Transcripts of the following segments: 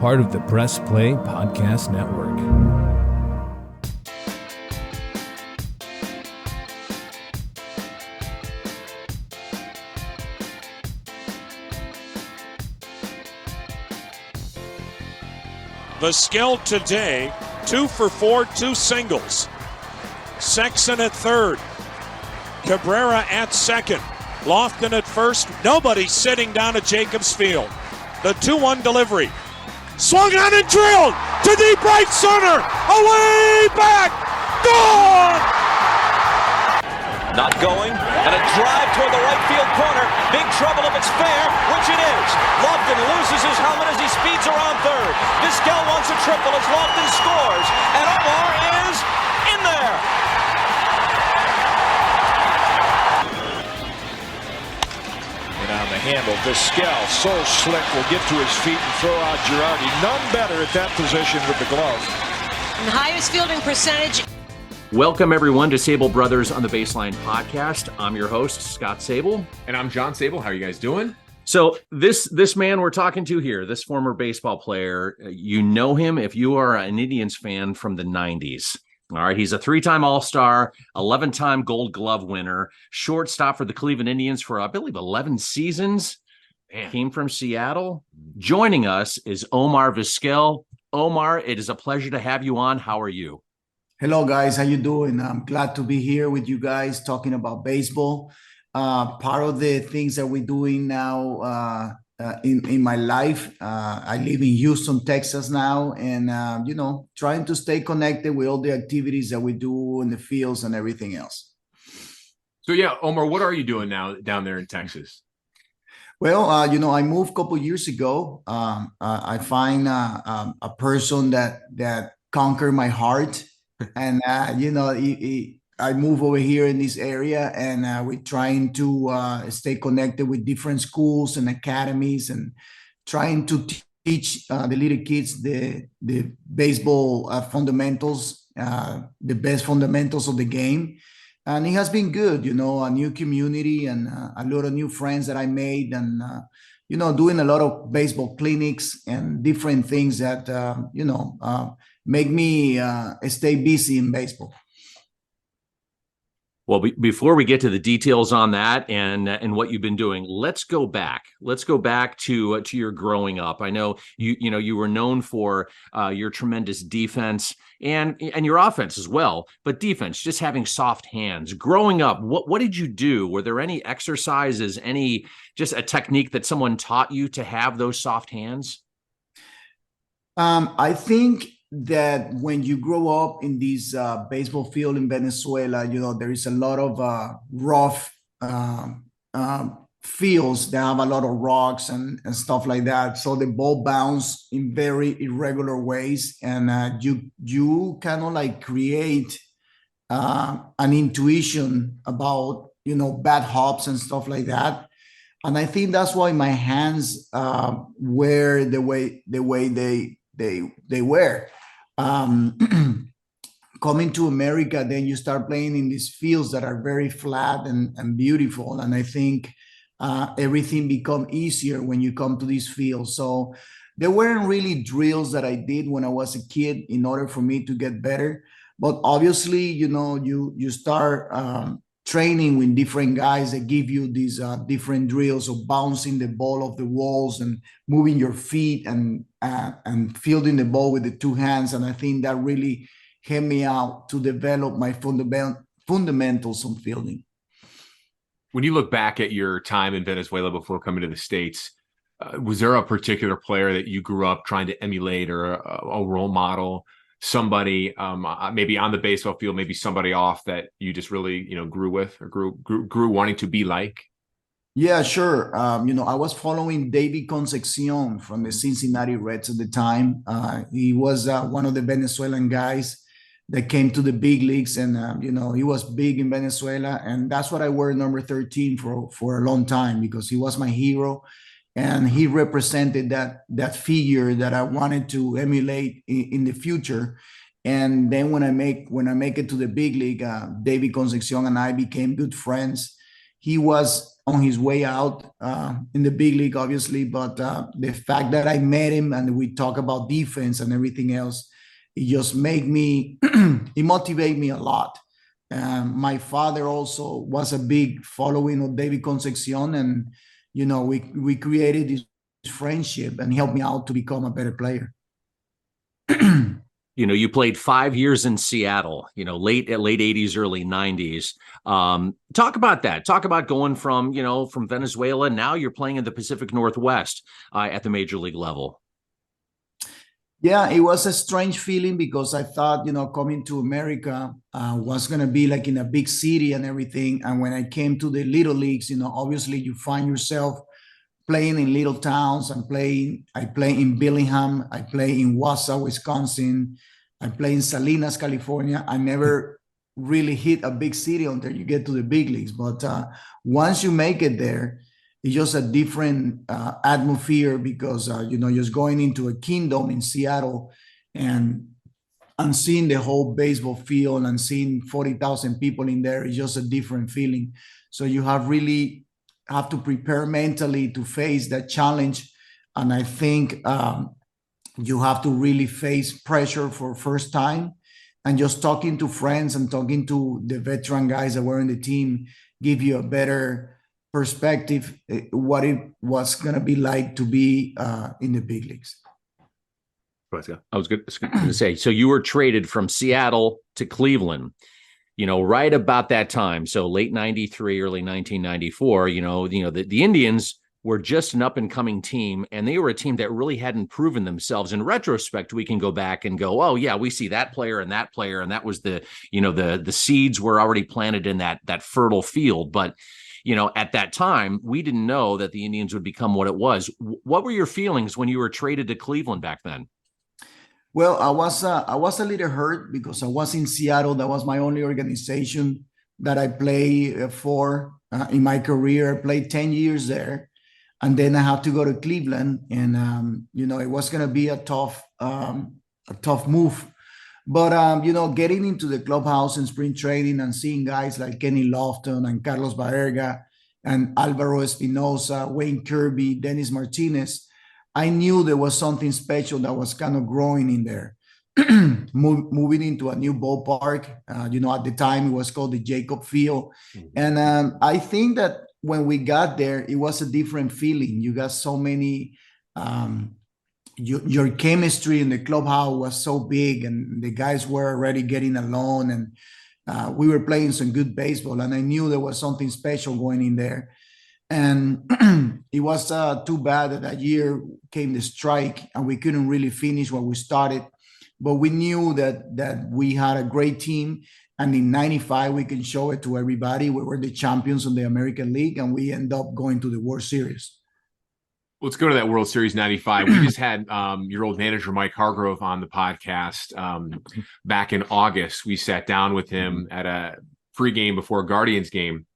part of the Press Play Podcast Network. Vizquel today, 2 for 4, 2 singles. Sexton at third. Cabrera at second. Lofton at first. Nobody sitting down at Jacobs Field. The 2-1 delivery. Swung on and drilled to deep right center. Away back. Gone! Not going. And a drive toward the right field corner. Big trouble if it's fair, which it is. Lofton loses his helmet as he speeds around third. Vizquel wants a triple as Lofton scores. And Omar is in there. And on the handle, Vizquel, so slick, will get to his feet and throw out Girardi. None better at that position with the glove. And the highest fielding percentage. Welcome, everyone, to Sabol Brothers on the Baseline podcast. I'm your host, Scott Sabol. And I'm John Sabol. How are you guys doing? So this man we're talking to here, this former baseball player, you know him if you are an Indians fan from the 90s. All right, he's a 3-time All-Star, 11-time Gold Glove winner, shortstop for the Cleveland Indians for, I believe, 11 seasons. Man. Came from Seattle. Joining us is Omar Vizquel. Omar, it is a pleasure to have you on. How are you? Hello, guys. How you doing? I'm glad to be here with you guys talking about baseball. Part of the things that we're doing now in my life, I live in Houston, Texas now, and, trying to stay connected with all the activities that we do in the fields and everything else. So, yeah, Omar, what are you doing now down there in Texas? Well, I moved a couple of years ago. I find a person that conquered my heart. And, I move over here in this area, and we're trying to stay connected with different schools and academies and trying to teach the little kids the baseball fundamentals, the best fundamentals of the game. And it has been good, a new community and a lot of new friends that I made and, doing a lot of baseball clinics and different things that, make me stay busy in baseball. Well, before we get to the details on that and what you've been doing, let's go back. Let's go back to your growing up. I know you were known for your tremendous defense and your offense as well, but defense, just having soft hands. Growing up, what did you do? Were there any exercises, just a technique that someone taught you to have those soft hands? I think that when you grow up in this baseball field in Venezuela, there is a lot of rough fields that have a lot of rocks and stuff like that. So the ball bounce in very irregular ways, and you kind of like create an intuition about bad hops and stuff like that. And I think that's why my hands were the way they were. Coming to America, then you start playing in these fields that are very flat and beautiful. And I think everything become easier when you come to these fields. So there weren't really drills that I did when I was a kid in order for me to get better. But obviously, you start training with different guys that give you these different drills of bouncing the ball off the walls and moving your feet and fielding the ball with the two hands. And I think that really helped me out to develop my fundamentals on fielding. When you look back at your time in Venezuela before coming to the States, was there a particular player that you grew up trying to emulate or a role model? Somebody maybe on the baseball field, maybe somebody off that you just really, grew with or grew wanting to be like? Yeah, sure. I was following David Concepcion from the Cincinnati Reds at the time. He was one of the Venezuelan guys that came to the big leagues, and he was big in Venezuela, and that's what I wore number 13 for a long time, because he was my hero. And he represented that figure that I wanted to emulate in the future. And then when I make it to the big league, David Concepcion and I became good friends. he was on his way out in the big league, obviously. But the fact that I met him and we talk about defense and everything else, it just made me, it motivated me a lot. My father also was a big following of David Concepcion, and we created this friendship and helped me out to become a better player. You played 5 years in Seattle, late 80s, early 90s. Talk about that. Talk about going from Venezuela. Now you're playing in the Pacific Northwest at the major league level. Yeah, it was a strange feeling because I thought, coming to America was going to be like in a big city and everything. And when I came to the little leagues, obviously you find yourself playing in little towns. I play in Bellingham. I play in Wausau, Wisconsin. I play in Salinas, California. I never really hit a big city until you get to the big leagues. But once you make it there, it's just a different atmosphere because, just going into a kingdom in Seattle and seeing the whole baseball field and seeing 40,000 people in there is just a different feeling. So you have to prepare mentally to face that challenge. And I think you have to really face pressure for first time, and just talking to friends and talking to the veteran guys that were in the team give you a better perspective what it was going to be like to be in the big leagues. I was going to say, so you were traded from Seattle to Cleveland, right about that time. So late 93, early 1994, the Indians were just an up and coming team, and they were a team that really hadn't proven themselves. In retrospect, we can go back and go, oh yeah, we see that player, and that was the seeds were already planted in that fertile field. But at that time, we didn't know that the Indians would become what it was. What were your feelings when you were traded to Cleveland back then? Well, I was a little hurt because I was in Seattle. That was my only organization that I played for in my career. I played 10 years there. And then I had to go to Cleveland, and, it was going to be a tough move. But, getting into the clubhouse and spring training and seeing guys like Kenny Lofton and Carlos Baerga and Alvaro Espinosa, Wayne Kirby, Dennis Martinez, I knew there was something special that was kind of growing in there. Moving into a new ballpark, at the time it was called the Jacob Field. Mm-hmm. And I think that when we got there, it was a different feeling. You got so many... your chemistry in the clubhouse was so big, and the guys were already getting along, and we were playing some good baseball, and I knew there was something special going in there. And it was too bad that year came the strike and we couldn't really finish what we started, but we knew that we had a great team, and in 95 we can show it to everybody. We were the champions of the American League, and we end up going to the World Series. Let's go to that World Series 95. We just had your old manager, Mike Hargrove, on the podcast back in August. We sat down with him at a pregame before a Guardians game,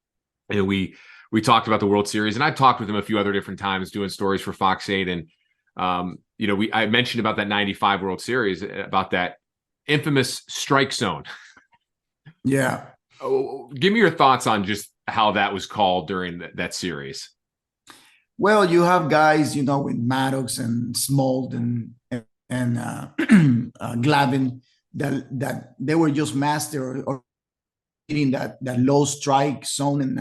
and we talked about the World Series. And I've talked with him a few other different times doing stories for Fox 8. And, I mentioned about that 95 World Series, about that infamous strike zone. Yeah. Give me your thoughts on just how that was called during that series. Well, you have guys, with Maddox and Smolt and Glavine that they were just master or hitting that low strike zone, and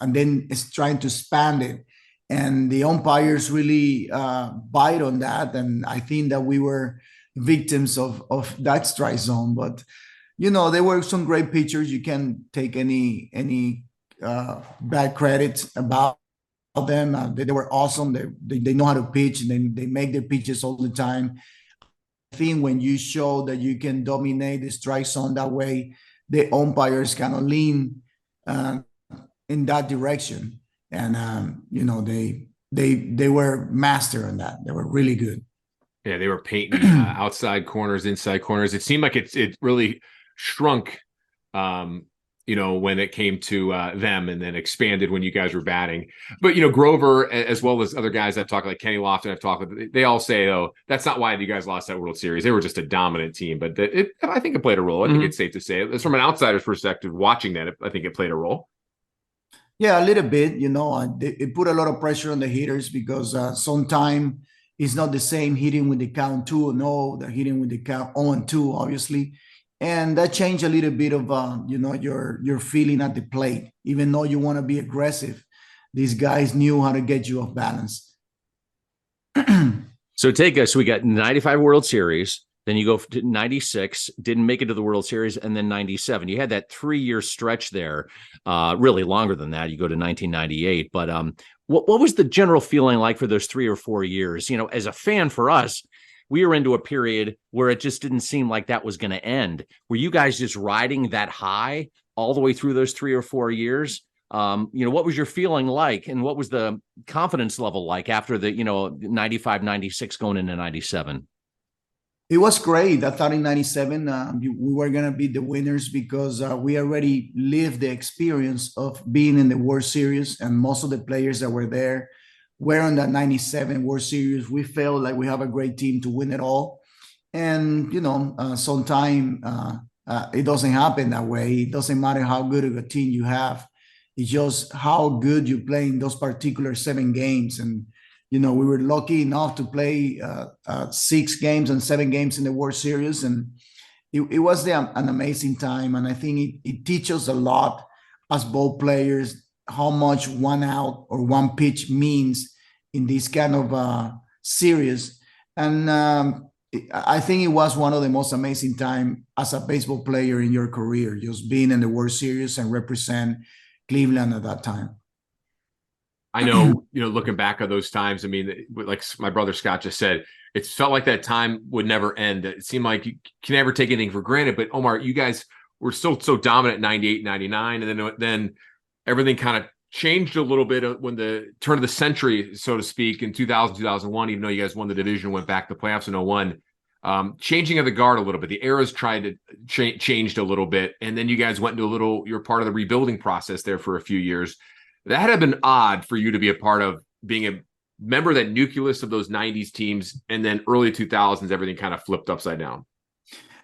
and then it's trying to expand it, and the umpires really bite on that, and I think that we were victims of that strike zone. But there were some great pitchers. You can't take any bad credit about them. They were awesome. They know how to pitch, and they make their pitches all the time. I think when you show that you can dominate the strike zone that way, the umpires kind of lean in that direction, and they were master in that. They were really good. Yeah, they were painting outside corners, inside corners. It seemed like it really shrunk when it came to them, and then expanded when you guys were batting. But, Grover, as well as other guys I've talked, like Kenny Lofton, I've talked with, they all say, oh, that's not why you guys lost that World Series. They were just a dominant team. But I think it played a role. I think it's safe to say. It's from an outsider's perspective, watching that, I think it played a role. Yeah, a little bit. It put a lot of pressure on the hitters because sometimes it's not the same hitting with the count 2-0, the hitting with the count 0-2, obviously, and that changed a little bit of your feeling at the plate. Even though you want to be aggressive, these guys knew how to get you off balance. So take us. We got 95 World Series. Then you go to 96, didn't make it to the World Series, and then 97. You had that 3-year stretch there, really longer than that. You go to 1998. But what was the general feeling like for those 3 or 4 years? As a fan for us, we were into a period where it just didn't seem like that was going to end. Were you guys just riding that high all the way through those 3 or 4 years? What was your feeling like, and what was the confidence level like after the, 95, 96 going into 97? It was great. I thought in 97, we were going to be the winners because we already lived the experience of being in the World Series, and most of the players that were there were on that 97 World Series. We felt like we have a great team to win it all. And, sometimes it doesn't happen that way. It doesn't matter how good of a team you have. It's just how good you play in those particular 7 games. And we were lucky enough to play 6 games and 7 games in the World Series. And it was an amazing time. And I think it teaches a lot as ball players how much 1 out or 1 pitch means in this kind of series. And I think it was one of the most amazing time as a baseball player in your career, just being in the World Series and represent Cleveland at that time. I know, looking back at those times, I mean, like my brother Scott just said, it felt like that time would never end. It seemed like you can never take anything for granted. But Omar, you guys were still so dominant 98, 99. And then everything kind of changed a little bit when the turn of the century, so to speak, in 2000, 2001, even though you guys won the division, went back to the playoffs in 01. Changing of the guard a little bit. The eras tried to changed a little bit. And then you guys went into you're part of the rebuilding process there for a few years. That had been odd for you to be a part of, being a member of that nucleus of those 90s teams, and then early 2000s, everything kind of flipped upside down.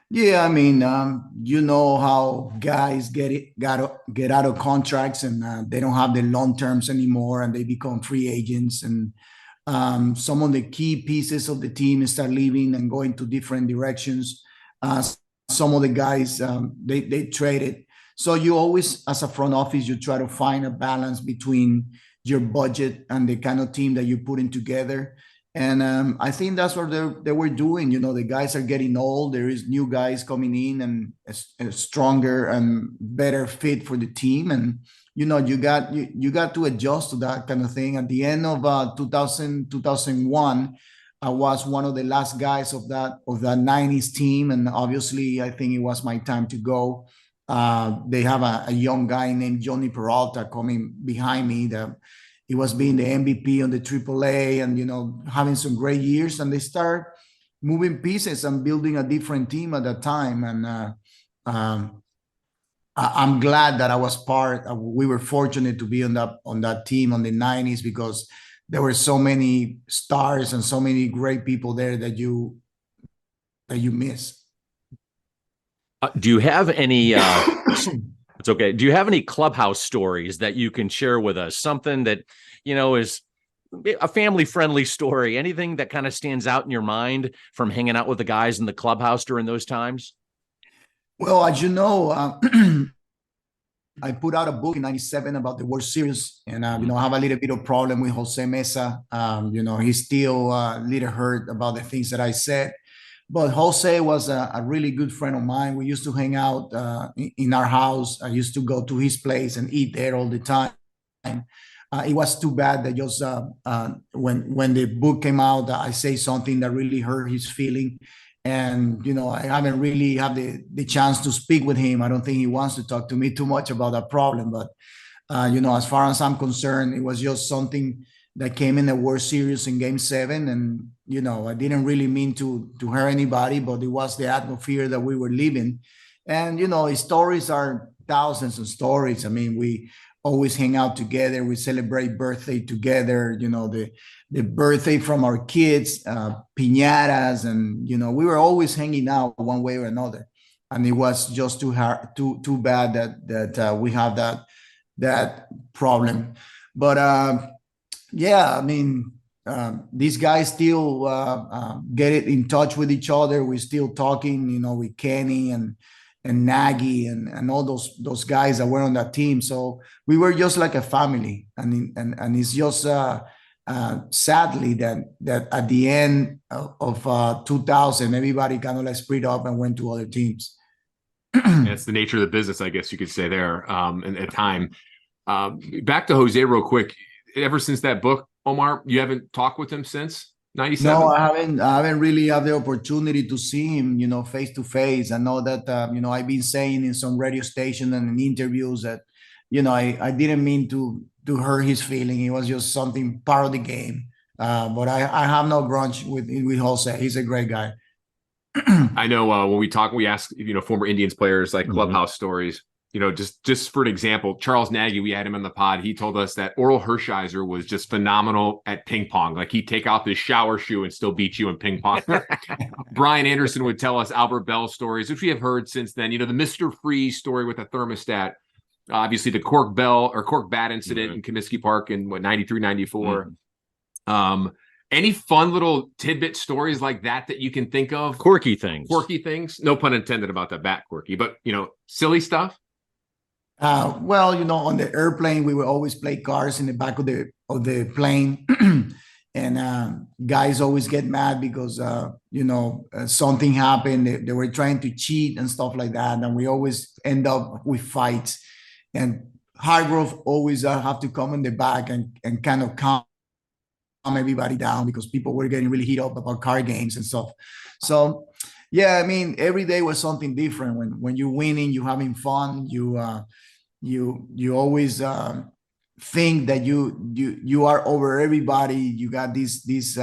Yeah, I mean, how guys get out of contracts and they don't have the long terms anymore, and they become free agents. And some of the key pieces of the team start leaving and going to different directions. Some of the guys, they traded. So you always, as a front office, you try to find a balance between your budget and the kind of team that you're putting together. And I think that's what they were doing. The guys are getting old. There is new guys coming in and a stronger and better fit for the team. And, you got to adjust to that kind of thing. At the end of 2001, I was one of the last guys of that 90s team. And obviously, I think it was my time to go. They have a young guy named Johnny Peralta coming behind me that he was being the MVP on the AAA and, having some great years. And they start moving pieces and building a different team at that time. And I'm glad that I was we were fortunate to be on that team on the 90s, because there were so many stars and so many great people there that you miss. Do you have any it's okay. Do you have any clubhouse stories that you can share with us? Something that, is a family friendly story, anything that kind of stands out in your mind from hanging out with the guys in the clubhouse during those times? Well, as you know, I put out a book in 97 about the World Series, and, I have a little bit of problem with Jose Mesa. He's still a little hurt about the things that I said. But Jose was a really good friend of mine. We used to hang out in our house. I used to go to his place and eat there all the time. It was too bad that just when the book came out, I say something that really hurt his feeling. And, I haven't really had the chance to speak with him. I don't think he wants to talk to me too much about that problem. But, as far as I'm concerned, it was just something that came in the World Series in Game 7. And, I didn't really mean to hurt anybody, but it was the atmosphere that we were living. And, stories are thousands of stories. I mean, we always hang out together. We celebrate birthday together, the birthday from our kids, piñatas, and, we were always hanging out one way or another. And it was just too bad that we have that that problem. But yeah, I mean, these guys still get it in touch with each other. We're still talking, with Kenny and Nagy and all those guys that were on that team. So we were just like a family, and it's just sadly that at the end of 2000, everybody kind of like split up and went to other teams. That's the nature of the business, I guess you could say there. And at time, back to Jose real quick. Ever since that book, Omar, you haven't talked with him since 97? No, I haven't really had the opportunity to see him, face to face. I know that, I've been saying in some radio station and in interviews that, I didn't mean to hurt his feeling. It was just something part of the game. But I have no grudge with Jose. He's a great guy. I know when we talk, we ask, former Indians players like clubhouse stories. Just for an example, Charles Nagy, we had him on the pod. He told us that Oral Hershiser was just phenomenal at ping pong. Like he'd take off his shower shoe and still beat you in ping pong. Brian Anderson would tell us Albert Bell stories, which we have heard since then. The Mr. Freeze story with the thermostat. Obviously, the cork bat incident in Comiskey Park in 93, 94. Any fun little tidbit stories like that you can think of? Quirky things. No pun intended about the bat quirky, but silly stuff. Well, on the airplane, we would always play cards in the back of the plane, and guys always get mad because something happened. They were trying to cheat and stuff like that, and we always end up with fights. And Hargrove always have to come in the back and kind of calm everybody down because people were getting really heated up about card games and stuff. So, yeah, I mean, every day was something different. When you're winning, you're having fun. You always think that you are over everybody. You got this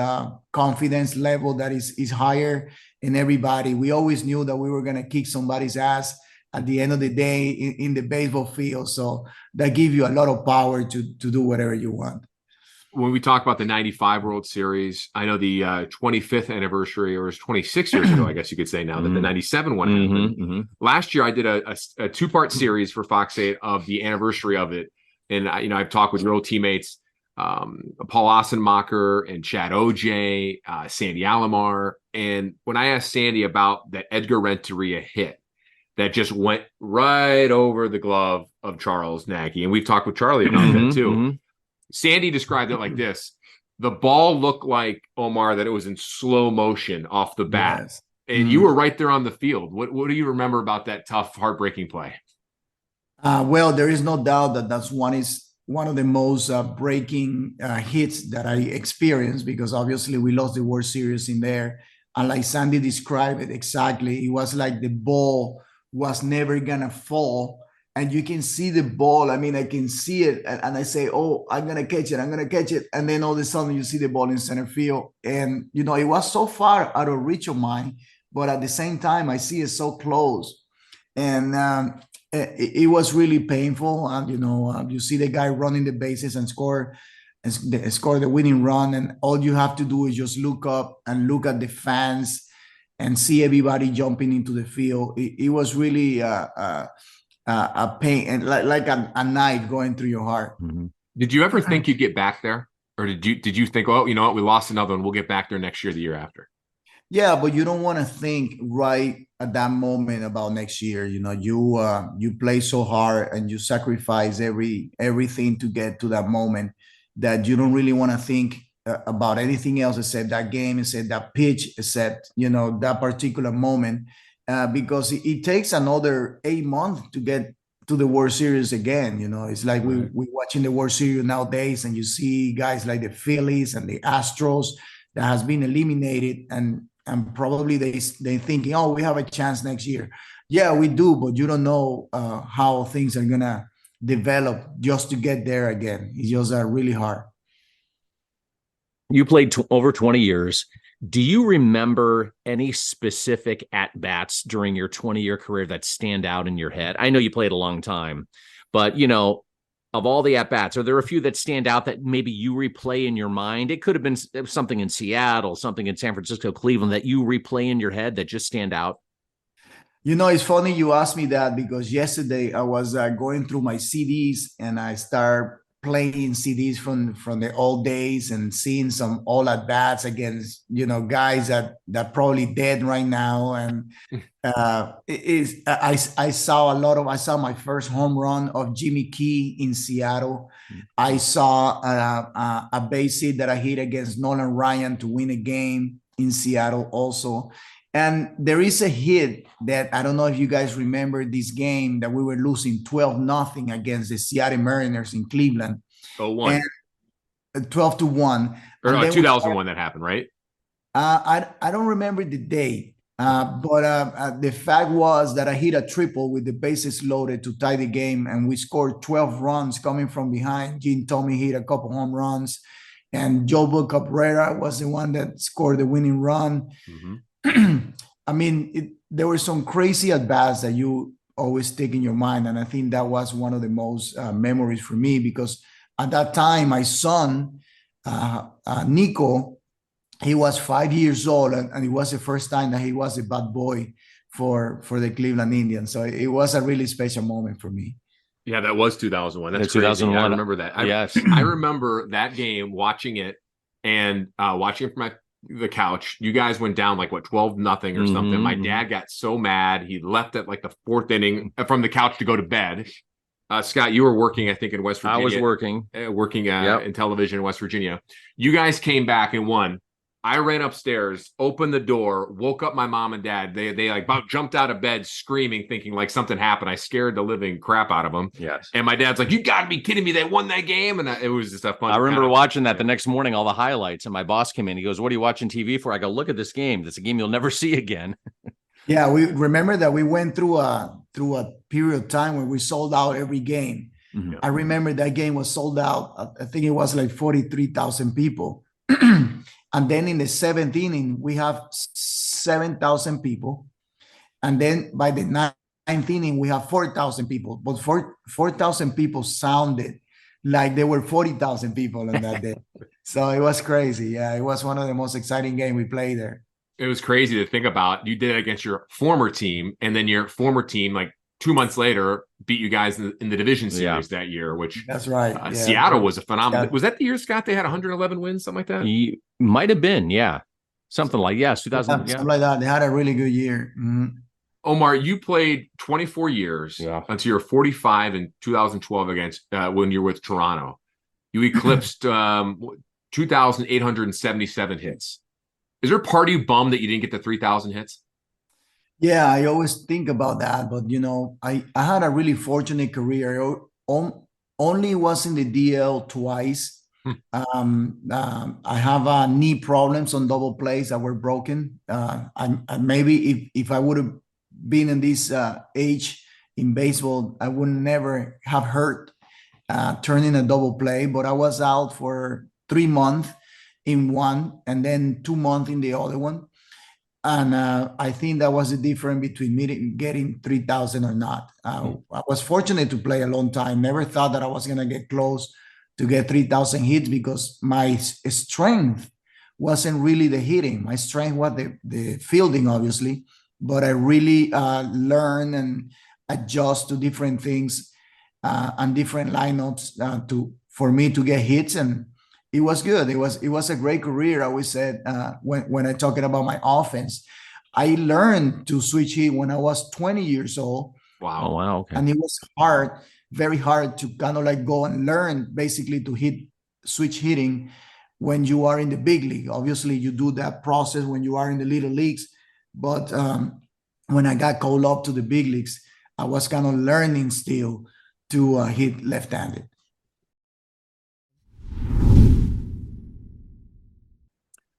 confidence level that is higher in everybody. We always knew that we were gonna kick somebody's ass at the end of the day in the baseball field. So that gives you a lot of power to do whatever you want. When we talk about the 95 World Series, I know the 25th anniversary, or it was 26 years ago, I guess you could say now, that the 97 one happened. Last year, I did a two-part series for Fox 8 of the anniversary of it. And, I've talked with your old teammates, Paul Ossenmacher and Chad Oj, Sandy Alomar. And when I asked Sandy about that Edgar Renteria hit that just went right over the glove of Charles Nagy, and we've talked with Charlie about that too. Sandy described it like this. The ball looked like, Omar, that it was in slow motion off the bat. Yes. And you were right there on the field. What do you remember about that tough, heartbreaking play? Well, there is no doubt that one of the most breaking hits that I experienced, because obviously we lost the World Series in there. And like Sandy described it exactly, it was like the ball was never going to fall. And you can see the ball. I mean, I can see it. And I say, oh, I'm going to catch it. And then all of a sudden you see the ball in center field. And, it was so far out of reach of mine. But at the same time, I see it so close. And it was really painful. You see the guy running the bases and score the winning run. And all you have to do is just look up and look at the fans and see everybody jumping into the field. It was really a pain and like a knife going through your heart. Did you ever think you'd get back there? Or did you think, oh, you know what, we lost another one, we'll get back there next year, the year after? Yeah, but you don't want to think right at that moment about next year. You play so hard and you sacrifice everything to get to that moment that you don't really want to think about anything else except that game, except that pitch, except that particular moment, because it takes another 8 months to get to the World Series again. It's like we're watching the World Series nowadays, and you see guys like the Phillies and the Astros that has been eliminated, and probably they thinking, oh, we have a chance next year. Yeah, we do, but you don't know how things are gonna develop just to get there again. It's just really hard. You played over 20 years. Do you remember any specific at-bats during your 20-year career that stand out in your head? I know you played a long time, but, of all the at-bats, are there a few that stand out that maybe you replay in your mind? It could have been something in Seattle, something in San Francisco, Cleveland that you replay in your head that just stand out. It's funny you asked me that because yesterday I was going through my CDs and I start playing CDs from the old days and seeing some all at bats against guys that probably dead right now. And I saw my first home run of Jimmy Key in Seattle. I saw a base hit that I hit against Nolan Ryan to win a game in Seattle also. And there is a hit that I don't know if you guys remember this game that we were losing 12-0 against the Seattle Mariners in Cleveland. Oh, 1. And 12-1. Or 2001 that happened, right? I don't remember the date, but the fact was that I hit a triple with the bases loaded to tie the game, and we scored 12 runs coming from behind. Gene Tomey hit a couple home runs, and Joel Cabrera was the one that scored the winning run. Mm-hmm. I mean, there were some crazy at bats that you always stick in your mind, and I think that was one of the most memories for me because at that time, my son Nico, he was 5 years old, and it was the first time that he was a bad boy for the Cleveland Indians. So it was a really special moment for me. Yeah, that was 2001. That's 2001. I remember that. Yes, I remember that game, watching it from the couch. You guys went down like 12-0 or something. My dad got so mad he left at like the 4th inning from the couch to go to bed. Scott, you were working, I think, in West Virginia. I was working in television in West Virginia. You guys came back and won. I ran upstairs, opened the door, woke up my mom and dad. They like about jumped out of bed screaming, thinking like something happened. I scared the living crap out of them. Yes. And my dad's like, "You got to be kidding me. They won that game." And it was just a fun. I remember watching that the next morning, all the highlights, and my boss came in. He goes, "What are you watching TV for?" I go, "Look at this game. That's a game you'll never see again." Yeah, we remember that we went through a period of time where we sold out every game. Mm-hmm. I remember that game was sold out. I think it was like 43,000 people. And then in the 7th inning, we have 7,000 people. And then by the 9th inning, we have 4,000 people. But 4,000 people sounded like there were 40,000 people on that day. So it was crazy. Yeah, it was one of the most exciting games we played there. It was crazy to think about. You did it against your former team, and then your former team, like 2 months later, beat you guys in the division series that year, which that's right. Seattle was a phenomenal. Was that the year, Scott, they had 111 wins, something like that? He might have been, something like 2000, something like that. They had a really good year. Mm-hmm. Omar, you played 24 years until you're 45 in 2012 against when you're with Toronto. You eclipsed 2,877 hits. Is there a part of you bummed that you didn't get the 3,000 hits? Yeah, I always think about that, but I had a really fortunate career. I only was in the DL twice. I have knee problems on double plays that were broken. Maybe if I would have been in this age in baseball, I would never have hurt turning a double play. But I was out for 3 months in one, and then 2 months in the other one. And I think that was the difference between me getting 3,000 or not. I was fortunate to play a long time. Never thought that I was going to get close to get 3,000 hits because my strength wasn't really the hitting. My strength was the fielding, obviously. But I really learned and adjust to different things and different lineups for me to get hits. And it was good. It was a great career. I always said when I talking about my offense, I learned to switch hit when I was 20 years old. Wow. Oh, wow. Okay. And it was hard, very hard to kind of like go and learn basically to switch hitting when you are in the big league. Obviously, you do that process when you are in the little leagues. But when I got called up to the big leagues, I was kind of learning still to hit left-handed.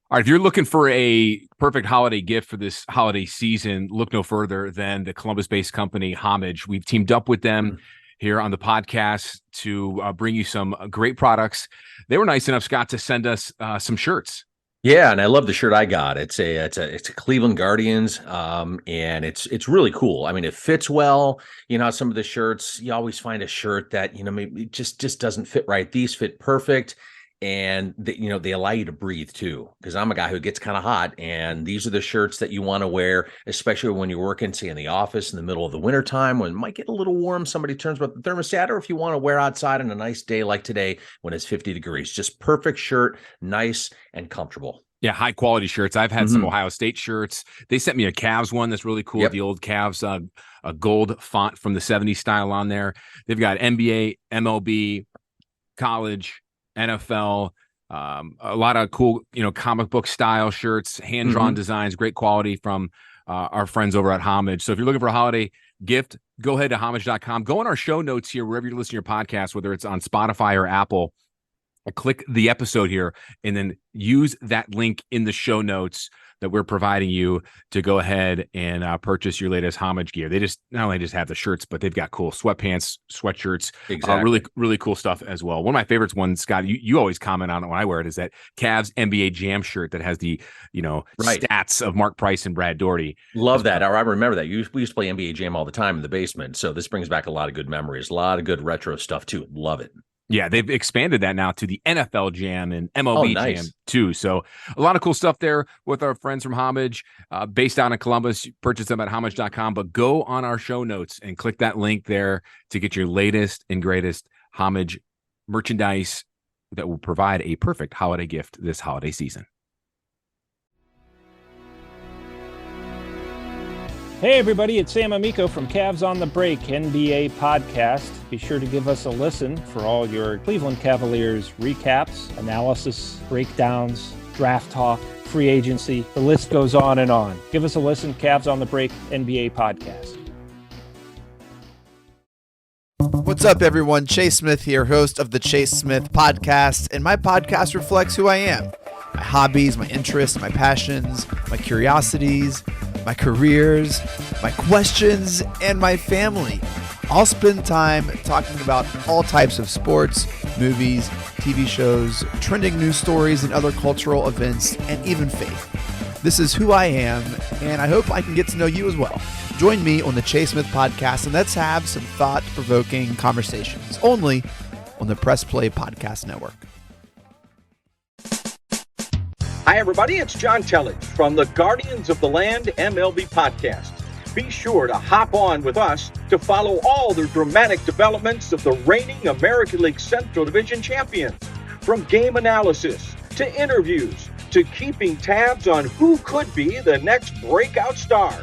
All right, if you're looking for a perfect holiday gift for this holiday season, look no further than the Columbus-based company Homage. We've teamed up with them here on the podcast to bring you some great products. They were nice enough, Scott, to send us some shirts. Yeah, and I love the shirt I got. It's a Cleveland Guardians, and it's really cool. I mean, it fits well. Some of the shirts you always find a shirt that maybe it just doesn't fit right. These fit perfect. And they allow you to breathe too, because I'm a guy who gets kind of hot, and these are the shirts that you want to wear, especially when you're working, say, in the office in the middle of the winter time when it might get a little warm, somebody turns up the thermostat, or if you want to wear outside on a nice day like today when it's 50 degrees. Just perfect shirt, nice and comfortable. Yeah, high quality shirts. I've had some Ohio State shirts. They sent me a Cavs one that's really cool. The old Cavs, a gold font from the 70s style on there. They've got NBA, MLB, college, NFL, a lot of cool, comic book style shirts, hand-drawn designs, great quality from our friends over at Homage. So if you're looking for a holiday gift, go ahead to homage.com. Go on our show notes here, wherever you're listening to your podcast, whether it's on Spotify or Apple. Click the episode here and then use that link in the show notes that we're providing you to go ahead and purchase your latest Homage gear. They just not only just have the shirts, but they've got cool sweatpants, sweatshirts, really, really cool stuff as well. One of my favorites ones, Scott, you always comment on it when I wear it, is that Cavs NBA Jam shirt that has the, stats of Mark Price and Brad Daugherty. Love that. I remember that. We used to play NBA Jam all the time in the basement. So this brings back a lot of good memories, a lot of good retro stuff too. Love it. Yeah, they've expanded that now to the NFL Jam and MLB Jam too. So a lot of cool stuff there with our friends from Homage, based out in Columbus. Purchase them at homage.com, but go on our show notes and click that link there to get your latest and greatest Homage merchandise that will provide a perfect holiday gift this holiday season. Hey everybody, it's Sam Amico from Cavs on the Break NBA podcast. Be sure to give us a listen for all your Cleveland Cavaliers recaps, analysis, breakdowns, draft talk, free agency. The list goes on and on. Give us a listen, Cavs on the Break NBA podcast. What's up, everyone? Chase Smith here, host of the Chase Smith podcast, and my podcast reflects who I am. My hobbies, my interests, my passions, my curiosities, my careers, my questions, and my family. I'll spend time talking about all types of sports, movies, TV shows, trending news stories, and other cultural events, and even faith. This is who I am, and I hope I can get to know you as well. Join me on the Chase Smith podcast, and let's have some thought-provoking conversations, only on the Press Play Podcast Network. Hi, everybody. It's John Tellage from the Guardians of the Land MLB podcast. Be sure to hop on with us to follow all the dramatic developments of the reigning American League Central Division champions. From game analysis to interviews to keeping tabs on who could be the next breakout star.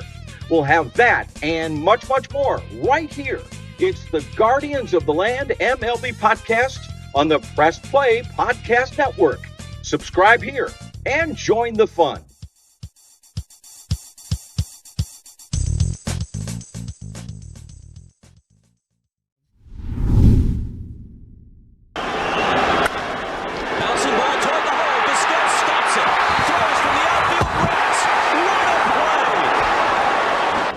We'll have that and much, much more right here. It's the Guardians of the Land MLB podcast on the Press Play Podcast Network. Subscribe here and join the fun. Bouncing ball toward the hole. Vizquel stops it. Throws from the outfield grass. What a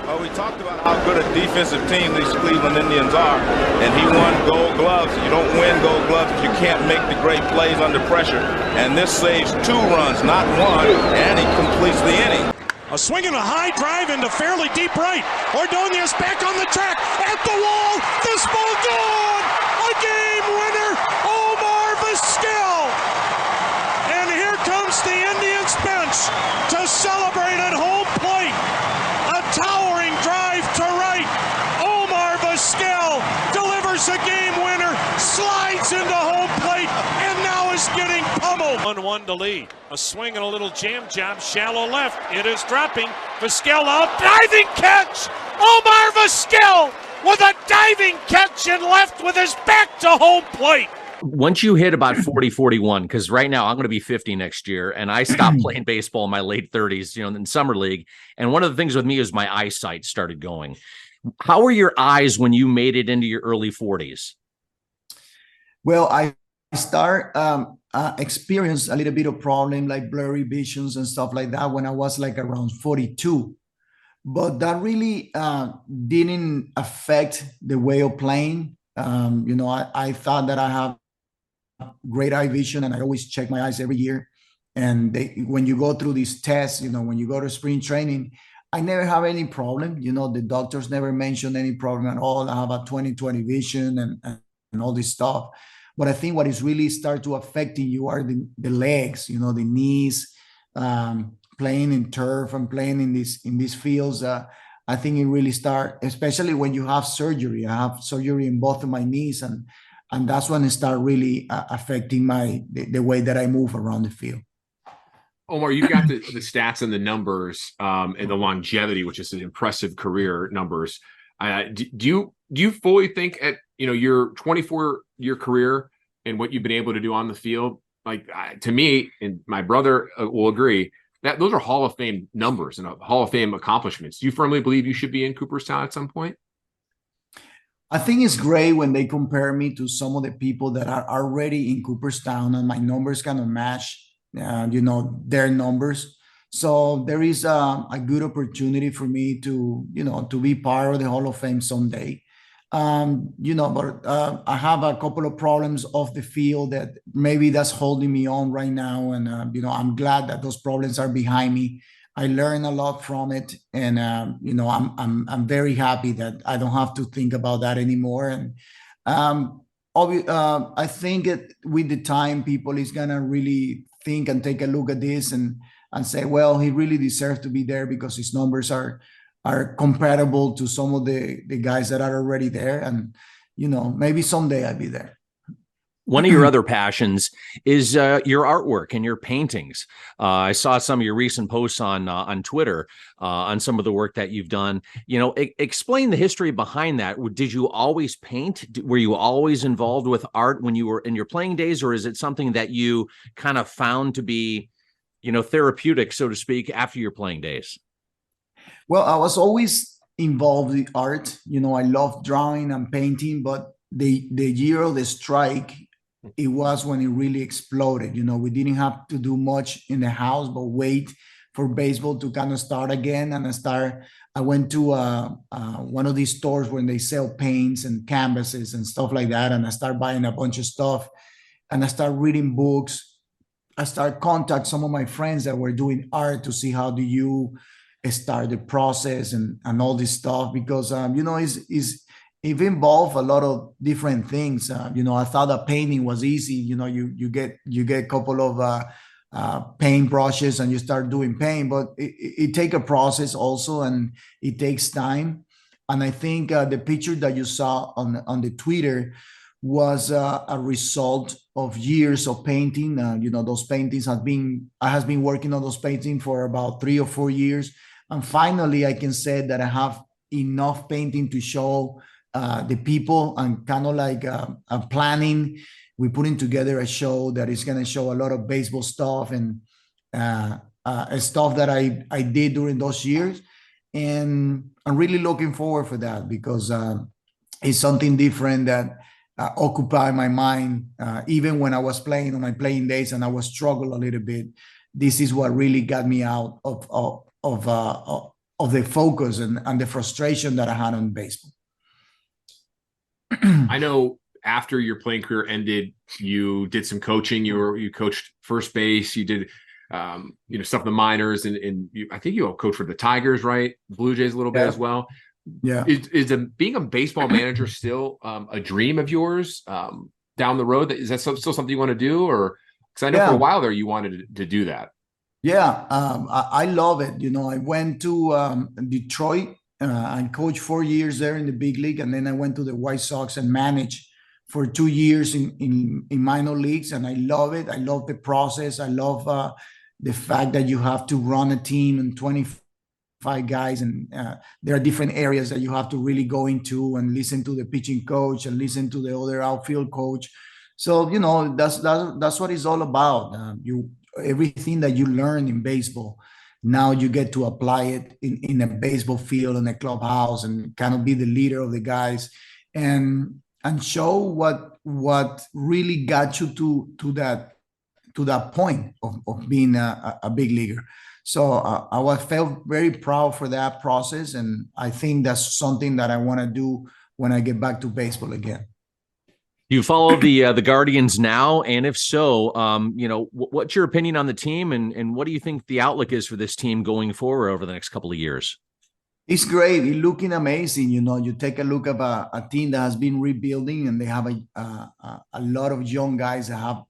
play! We talked about how good a defensive team these Cleveland Indians are, and he won Gold Gloves. You don't win Gold Gloves if you can't make the great plays under pressure. And this saves 2 runs, not 1, and he completes the inning. A swing and a high drive into fairly deep right. Ordonez back on the track, at the wall. This ball gone. A game winner, Omar Vizquel. And here comes the Indians bench to celebrate at home plate. A towering drive to right. Omar Vizquel delivers a game winner, slides into home plate, and now is getting pummeled. 1-1 to lead. A swing and a little jam job, shallow left. It is dropping. Vizquel out, diving catch. Omar Vizquel with a diving catch and left with his back to home plate. Once you hit about 40, 41, because right now I'm going to be 50 next year, and I stopped playing baseball in my late 30s, in summer league. And one of the things with me is my eyesight started going. How were your eyes when you made it into your early 40s? Well, I start experience a little bit of problem like blurry visions and stuff like that when I was like around 42. But that really didn't affect the way of playing. I thought that I have great eye vision, and I always check my eyes every year. And when you go through these tests, when you go to spring training, I never have any problem. The doctors never mentioned any problem at all. I have a 20/20 vision and all this stuff. But I think what is really start to affecting you are the legs, you know, the knees, playing in turf and playing in these fields. I think it really start, especially when you have surgery. I have surgery in both of my knees, and that's when it start really affecting the way that I move around the field. Omar, you got the stats and the numbers and the longevity, which is an impressive career numbers. Do you fully think at your 24-year career and what you've been able to do on the field? Like to me, and my brother will agree that those are Hall of Fame numbers and Hall of Fame accomplishments. Do you firmly believe you should be in Cooperstown at some point? I think it's great when they compare me to some of the people that are already in Cooperstown, and my numbers kind of match their numbers. So there is a good opportunity for me to be part of the Hall of Fame someday. But I have a couple of problems off the field that maybe that's holding me on right now. And, I'm glad that those problems are behind me. I learned a lot from it. And, I'm very happy that I don't have to think about that anymore. And I think with the time, people is going to really think and take a look at this and say, well, he really deserves to be there because his numbers are comparable to some of the guys that are already there. And, maybe someday I'll be there. One of your other passions is your artwork and your paintings. I saw some of your recent posts on Twitter on some of the work that you've done. Explain the history behind that. Did you always paint? Were you always involved with art when you were in your playing days, or is it something that you kind of found to be, therapeutic, so to speak, after your playing days? Well, I was always involved with art. I love drawing and painting, but the year of the strike, it was when it really exploded. We didn't have to do much in the house, but wait for baseball to kind of start again. And I went to one of these stores where they sell paints and canvases and stuff like that. And I started buying a bunch of stuff, and I started reading books. I started contact some of my friends that were doing art to see how do you start the process and all this stuff, because it involved a lot of different things. I thought that painting was easy. You get a couple of paint brushes and you start doing paint, but it takes a process also, and it takes time. And I think the picture that you saw on the Twitter was a result of years of painting. Those paintings I have been working on those paintings for about 3 or 4 years. And finally, I can say that I have enough painting to show the people, and kind of like planning. We're putting together a show that is going to show a lot of baseball stuff and stuff that I did during those years. And I'm really looking forward for that, because it's something different that occupied my mind. Even when I was playing on my playing days and I was struggling a little bit, this is what really got me out of the focus and the frustration that I had on baseball. I know after your playing career ended, you did some coaching. You coached first base. You did, stuff in the minors, and I think you coached for the Tigers, right? Blue Jays a little bit as well. Yeah. Is being a baseball manager still a dream of yours down the road? Is that still something you want to do, or because I know for a while there you wanted to do that? Yeah, I love it. I went to Detroit. I coached 4 years there in the big league, and then I went to the White Sox and managed for 2 years in minor leagues, and I love it. I love the process. I love the fact that you have to run a team and 25 guys, and there are different areas that you have to really go into and listen to the pitching coach and listen to the other outfield coach. So that's what it's all about. Everything that you learn in baseball, now you get to apply it in a baseball field, in a clubhouse, and kind of be the leader of the guys and show what really got you to that point of being a big leaguer. So I felt very proud for that process, and I think that's something that I want to do when I get back to baseball again. Do you follow the Guardians now? And if so, what's your opinion on the team, and what do you think the outlook is for this team going forward over the next couple of years? It's great. It's looking amazing. You take a look at a team that has been rebuilding, and they have a lot of young guys that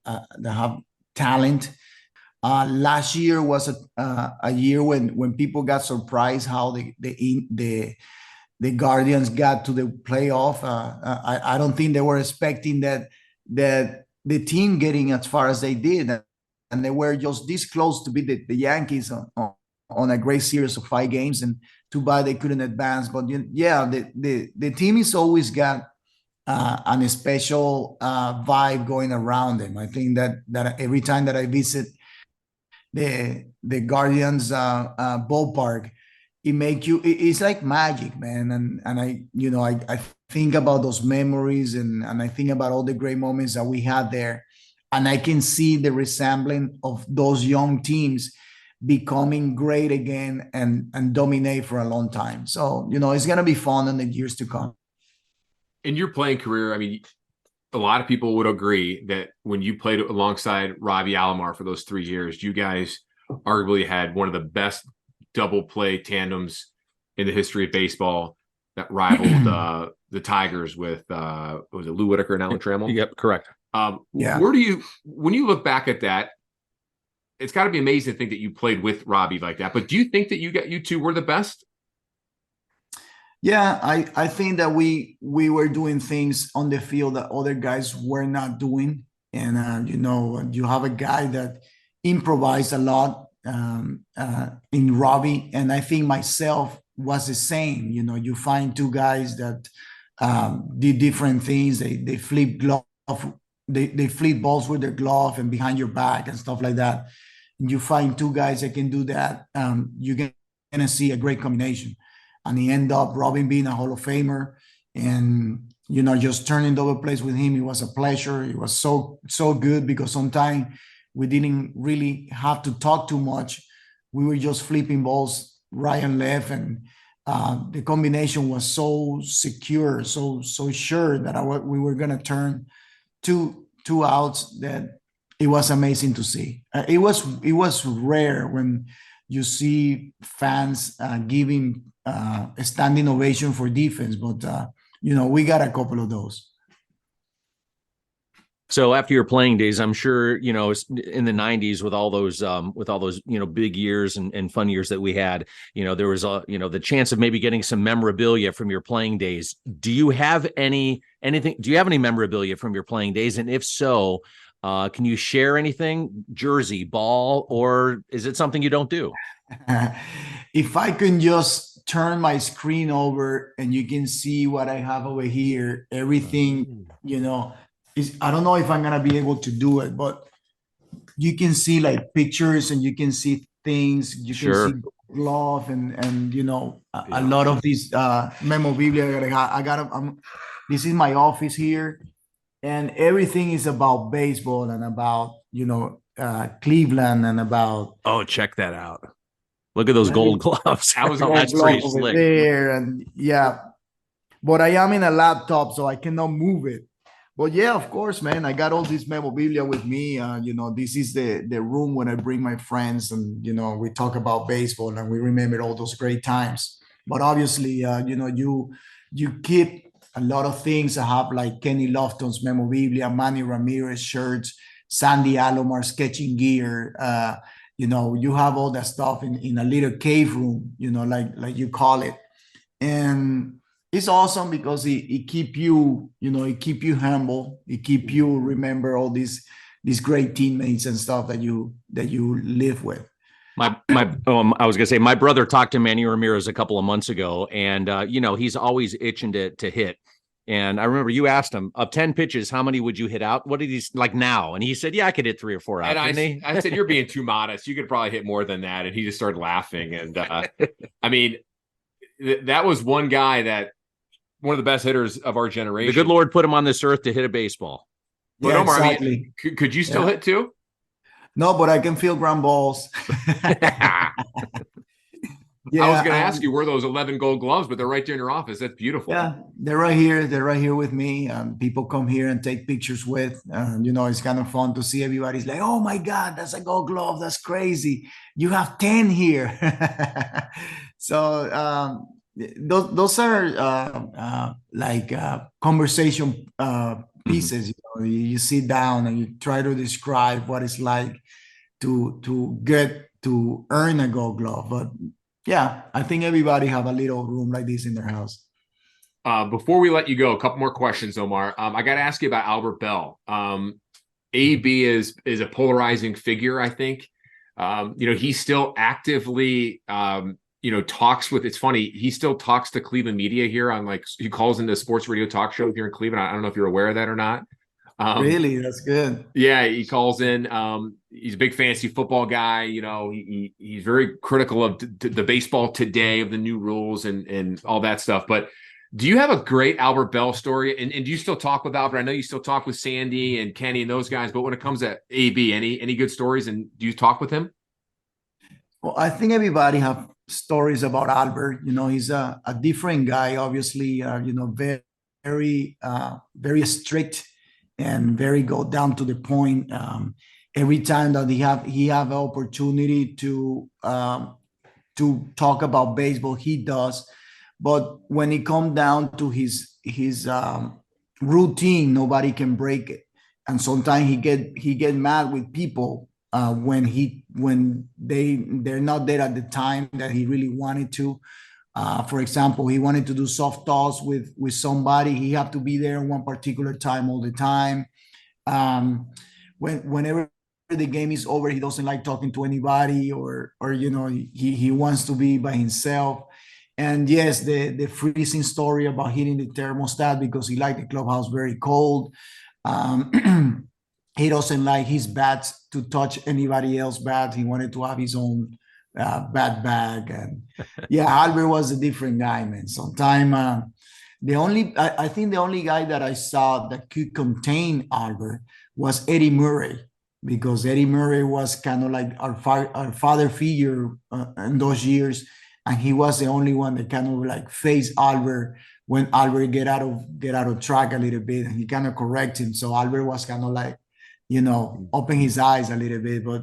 have talent. Last year was a year when people got surprised how the Guardians got to the playoff. I don't think they were expecting that the team getting as far as they did, and they were just this close to beat the Yankees on a great series of 5 games, and too bad they couldn't advance. But yeah, the team has always got a special vibe going around them. I think that every time that I visit the Guardians ballpark, it's like magic, man. And I think about those memories, and I think about all the great moments that we had there, and I can see the resemblance of those young teams becoming great again and dominate for a long time. So it's gonna be fun in the years to come. In your playing career, I mean, a lot of people would agree that when you played alongside Robbie Alomar for those 3 years, you guys arguably had one of the best double play tandems in the history of baseball that rivaled the Tigers with was it Lou Whitaker and Alan Trammell? Yep, correct. Yeah. When you look back at that, it's got to be amazing to think that you played with Robbie like that. But do you think that you two were the best? Yeah, I think that we were doing things on the field that other guys were not doing. And, you have a guy that improvised a lot in Robbie. And I think myself was the same. You find two guys that did different things. They flip glove. They flip balls with their glove and behind your back and stuff like that. And you find two guys that can do that. You're going to see a great combination. And he ended up Robin being a Hall of Famer, and just turning double plays with him, it was a pleasure. It was so good because sometimes we didn't really have to talk too much. We were just flipping balls right and left, and the combination was so secure, so sure that we were gonna turn two outs, that it was amazing to see. It was rare when you see fans giving a standing ovation for defense, but we got a couple of those. So after your playing days, I'm sure in the '90s with all those big years and fun years that we had, there was the chance of maybe getting some memorabilia from your playing days. Do you have anything? Do you have any memorabilia from your playing days? And if so, can you share anything? Jersey, ball, or is it something you don't do? If I can just turn my screen over and you can see what I have over here, everything, I don't know if I'm going to be able to do it, but you can see like pictures and you can see things. You can see glove and a lot of these memorabilia that I got. This is my office here, and everything is about baseball and about, Cleveland and about. Oh, check that out. Look at those gold gloves. That's pretty slick. There, and yeah, but I am in a laptop, so I cannot move it. But yeah, of course, man, I got all this memorabilia with me. This is the room when I bring my friends, and we talk about baseball and we remember all those great times. But obviously, you keep a lot of things. I have like Kenny Lofton's memorabilia, Manny Ramirez shirts, Sandy Alomar sketching gear. You have all that stuff in a little cave room, like you call it. And it's awesome because it keep you, it keep you humble. It keep you remember all these great teammates and stuff that you live with. I was gonna say, my brother talked to Manny Ramirez a couple of months ago, and he's always itching to hit. And I remember you asked him, of 10 pitches, how many would you hit out? What did he like now? And he said, yeah, I could hit 3 or 4 out. And I said, you're being too modest. You could probably hit more than that. And he just started laughing. And I mean, that was one guy one of the best hitters of our generation. The good Lord put him on this earth to hit a baseball. But yeah, Omar, exactly. I mean, could you still hit too? No, but I can feel ground balls. Yeah, I was going to ask you where those 11 gold gloves, but they're right there in your office. That's beautiful. Yeah, they're right here. They're right here with me. People come here and take pictures with. It's kind of fun to see everybody's like, oh my God, that's a gold glove. That's crazy. You have 10 here. So those are like conversation pieces. You sit down and you try to describe what it's like to get to earn a Gold Glove. But yeah, I think everybody have a little room like this in their house. Before we let you go, a couple more questions, Omar. I got to ask you about Albert Bell. AB is a polarizing figure, I think. He still actively, talks with, it's funny, he still talks to Cleveland media here on, like, he calls into sports radio talk shows here in Cleveland. I don't know if you're aware of that or not. Really? That's good. Yeah, he calls in. He's a big fantasy football guy. He's very critical of the baseball today, of the new rules and all that stuff. But do you have a great Albert Bell story? And do you still talk with Albert? I know you still talk with Sandy and Kenny and those guys, but when it comes to AB, any good stories? And do you talk with him? Well, I think everybody have stories about Albert. He's a different guy, obviously, very, very strict and very go down to the point. Every time that he have an opportunity to talk about baseball, he does. But when it comes down to his routine, nobody can break it. And sometimes he get mad with people when they're not there at the time that he really wanted to. For example, he wanted to do soft toss with somebody. He have to be there in one particular time all the time. Whenever the game is over, he doesn't like talking to anybody, or he wants to be by himself. And yes, the freezing story about hitting the thermostat because he liked the clubhouse very cold. He doesn't like his bats to touch anybody else's bat. He wanted to have his own bat bag. And yeah, Albert was a different guy, man. Sometimes I think the only guy that I saw that could contain Albert was Eddie Murray, because Eddie Murray was kind of like our father figure in those years. And he was the only one that kind of like faced Albert when Albert get out of track a little bit, and he kind of correct him. So Albert was kind of like, open his eyes a little bit. But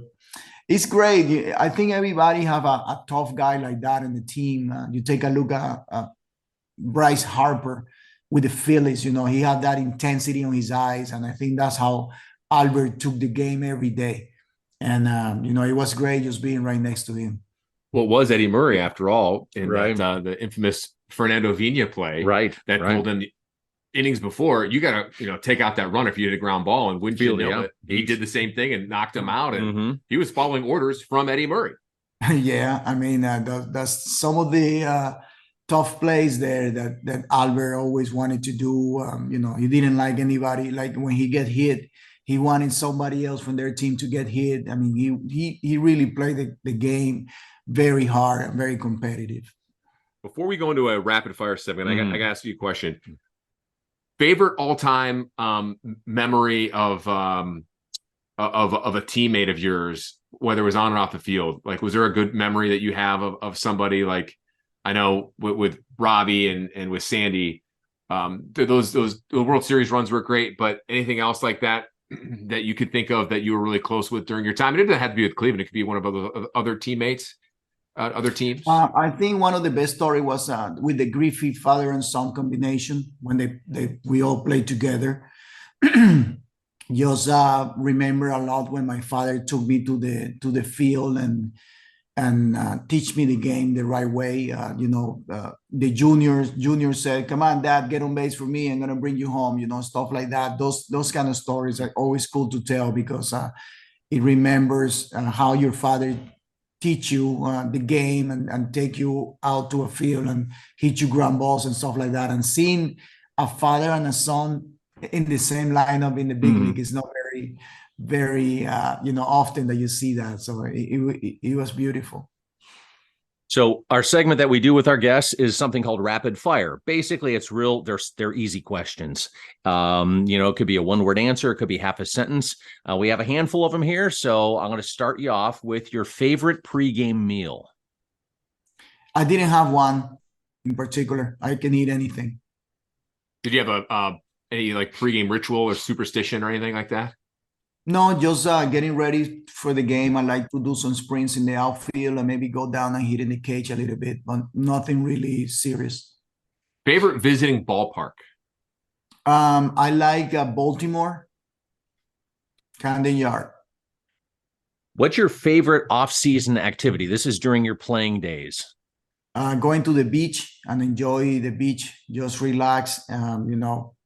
it's great. I think everybody have a tough guy like that in the team. You take a look at Bryce Harper with the Phillies. He had that intensity on his eyes, and I think that's how Albert took the game every day. And it was great just being right next to him. Well, it was Eddie Murray, after all, in that, the infamous Fernando Vina play, that pulled in the innings before. You got to, take out that runner if you hit a ground ball, and wouldn't you know it? He did the same thing and knocked him out, and he was following orders from Eddie Murray. Yeah, I mean, that's some of the tough plays there that Albert always wanted to do. He didn't like anybody. Like when he get hit, he wanted somebody else from their team to get hit. I mean, he really played the game very hard and very competitive. Before we go into a rapid fire segment, I got to ask you a question. Favorite all-time memory of a teammate of yours, whether it was on or off the field? Like, was there a good memory that you have of somebody? Like, I know with Robbie and with Sandy, those World Series runs were great, but anything else like that that you could think of that you were really close with during your time? It didn't have to be with Cleveland. It could be one of other teammates, other teams. I think one of the best story was with the Griffey father and son combination when we all played together. Just remember a lot when my father took me to the field and teach me the game the right way. The juniors said, "Come on, Dad, get on base for me. I'm gonna bring you home." Stuff like that. Those kind of stories are always cool to tell, because it remembers how your father teach you the game and take you out to a field and hit you ground balls and stuff like that. And seeing a father and a son in the same lineup in the big league is not very often that you see that. So it was beautiful. So our segment that we do with our guests is something called rapid fire. Basically, it's they're easy questions. It could be a one-word answer. It could be half a sentence. We have a handful of them here. So I'm going to start you off with your favorite pregame meal. I didn't have one in particular. I can eat anything. Did you have any like pregame ritual or superstition or anything like that? No, just getting ready for the game. I like to do some sprints in the outfield and maybe go down and hit in the cage a little bit, but nothing really serious. Favorite visiting ballpark? I like Baltimore, Camden Yard. What's your favorite off-season activity? This is during your playing days. Going to the beach and enjoy the beach, just relax,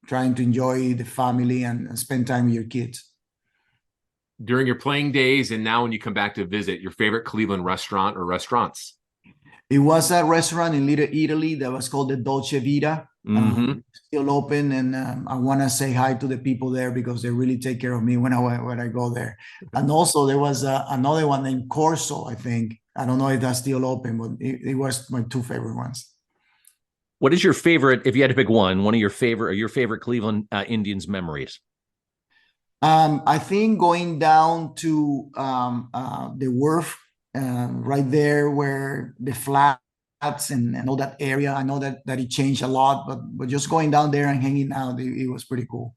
trying to enjoy the family and spend time with your kids. During your playing days and now when you come back to visit, your favorite Cleveland restaurant or restaurants? It was a restaurant in Little Italy that was called the Dolce Vita. Still open, and I want to say hi to the people there because they really take care of me when I go there. And also there was another one named Corso, I think. I don't know if that's still open, but it was my two favorite ones. What is your favorite, if you had to pick one of your favorite Cleveland Indians memories? I think going down to the wharf, right there where the flats and all that area. I know that it changed a lot, but just going down there and hanging out, it was pretty cool.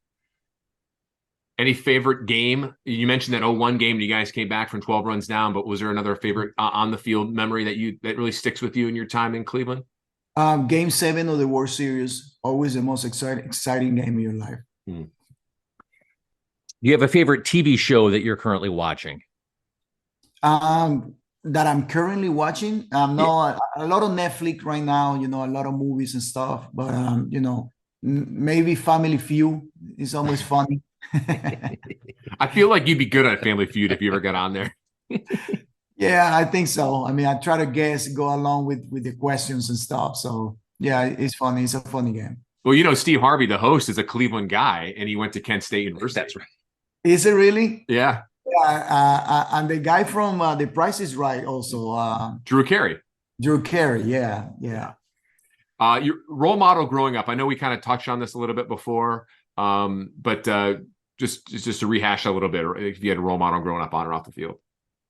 Any favorite game? You mentioned that 0-1 game, and you guys came back from 12 runs down, but was there another favorite on the field memory that really sticks with you in your time in Cleveland? Game 7 of the World Series, always the most exciting game of your life. Do you have a favorite TV show that you're currently watching? That I'm currently watching. No, a lot of Netflix right now, a lot of movies and stuff, but maybe Family Feud is always funny. I feel like you'd be good at Family Feud if you ever got on there. Yeah, I think so. I mean, I try to go along with the questions and stuff. So yeah, it's funny. It's a funny game. Well, Steve Harvey, the host, is a Cleveland guy, and he went to Kent State University. That's right. Is it really? Yeah. And the guy from The Price is Right also. Drew Carey. Yeah. Your role model growing up. I know we kind of touched on this a little bit before, but just to rehash a little bit, if you had a role model growing up on or off the field.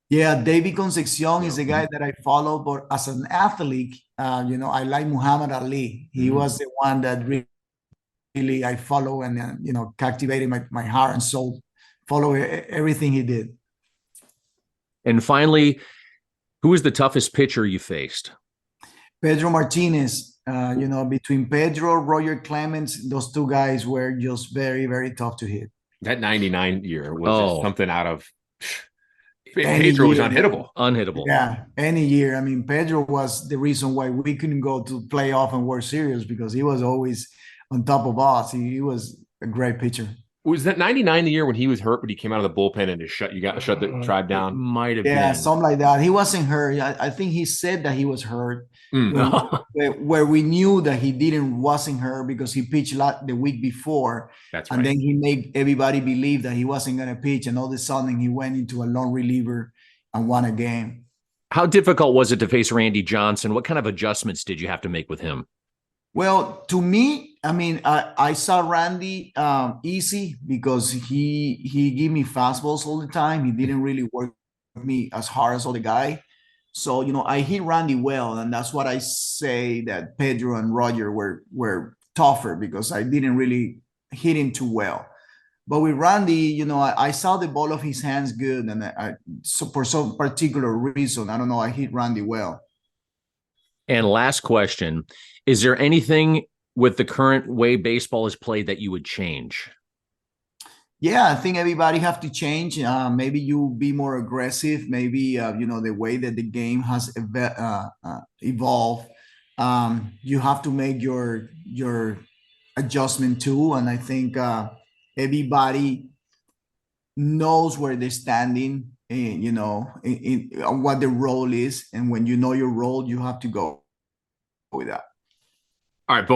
Yeah, David Concepcion is the guy that I follow, but as an athlete, I like Muhammad Ali. He was the one that really I follow and captivated my heart and soul. Follow everything he did. And finally, who is the toughest pitcher you faced? Pedro Martinez. Between Pedro, Roger Clemens, those two guys were just very, very tough to hit. That 99 year was something out of... Pedro was unhittable. Yeah, any year. I mean, Pedro was the reason why we couldn't go to playoff and World Series because he was always on top of us. He was a great pitcher. Was that 99 the year when he was hurt, but he came out of the bullpen and just shut the tribe down? Might have been. Yeah, something like that. He wasn't hurt. I think he said that he was hurt. Where we knew that he wasn't hurt because he pitched the week before. That's right. And then he made everybody believe that he wasn't going to pitch. And all of a sudden he went into a long reliever and won a game. How difficult was it to face Randy Johnson? What kind of adjustments did you have to make with him? Well, to me, I mean, I saw Randy easy because he gave me fastballs all the time. He didn't really work me as hard as other guy. So, I hit Randy well, and that's what I say that Pedro and Roger were tougher because I didn't really hit him too well. But with Randy, I saw the ball of his hands good, and so for some particular reason, I don't know, I hit Randy well. And last question, is there anything with the current way baseball is played that you would change? Yeah, I think everybody have to change. Maybe you be more aggressive. Maybe, the way that the game has evolved, you have to make your adjustment too. And I think everybody knows where they're standing, in what the role is. And when you know your role, you have to go with that. All right,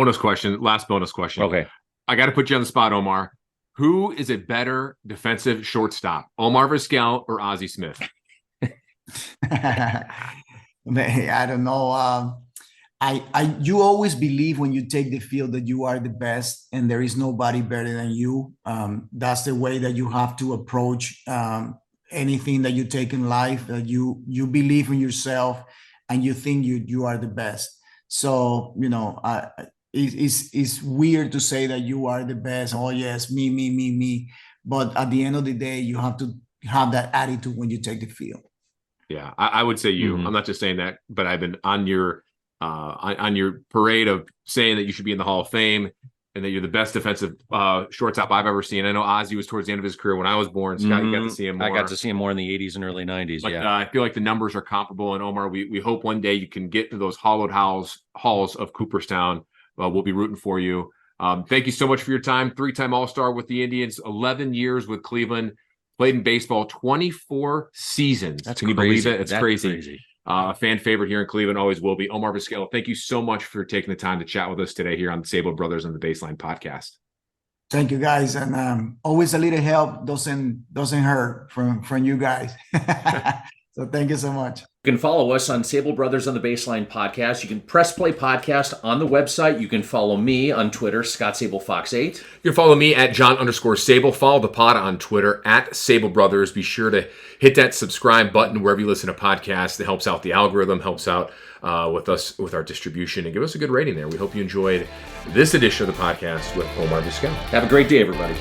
last bonus question. Okay. I got to put you on the spot, Omar. Who is a better defensive shortstop, Omar Vizquel or Ozzie Smith? I don't know. You always believe when you take the field that you are the best and there is nobody better than you. That's the way that you have to approach anything that you take in life, that you believe in yourself and you think you are the best. So, it's weird to say that you are the best. Oh yes, me. But at the end of the day, you have to have that attitude when you take the field. Yeah, I would say you. I'm not just saying that, but I've been on your parade of saying that you should be in the Hall of Fame and that you're the best defensive shortstop I've ever seen. I know Ozzie was towards the end of his career when I was born. Scott, you got to see him more. I got to see him more in the 80s and early 90s. But, I feel like the numbers are comparable. And Omar, we hope one day you can get to those hollowed halls of Cooperstown. We'll be rooting for you. Thank you so much for your time. 3-time All-Star with the Indians, 11 years with Cleveland, played in baseball 24 seasons. That's Can you crazy. believe it? It's crazy. A fan favorite here in Cleveland, always will be. Omar Vizquel, thank you so much for taking the time to chat with us today here on the Sabol Brothers and the Baseline podcast. Thank you, guys, and always a little help doesn't hurt from you guys. So thank you so much. You can follow us on Sabol Brothers on the Baseline podcast. You can press play podcast on the website. You can follow me on Twitter, Scott Sabol Fox 8. You can follow me at John_Sabol. Follow the pod on Twitter at Sabol Brothers. Be sure to hit that subscribe button wherever you listen to podcasts. It helps out the algorithm, helps out with us, with our distribution, and give us a good rating there. We hope you enjoyed this edition of the podcast with Omar Vizquel. Have a great day, everybody.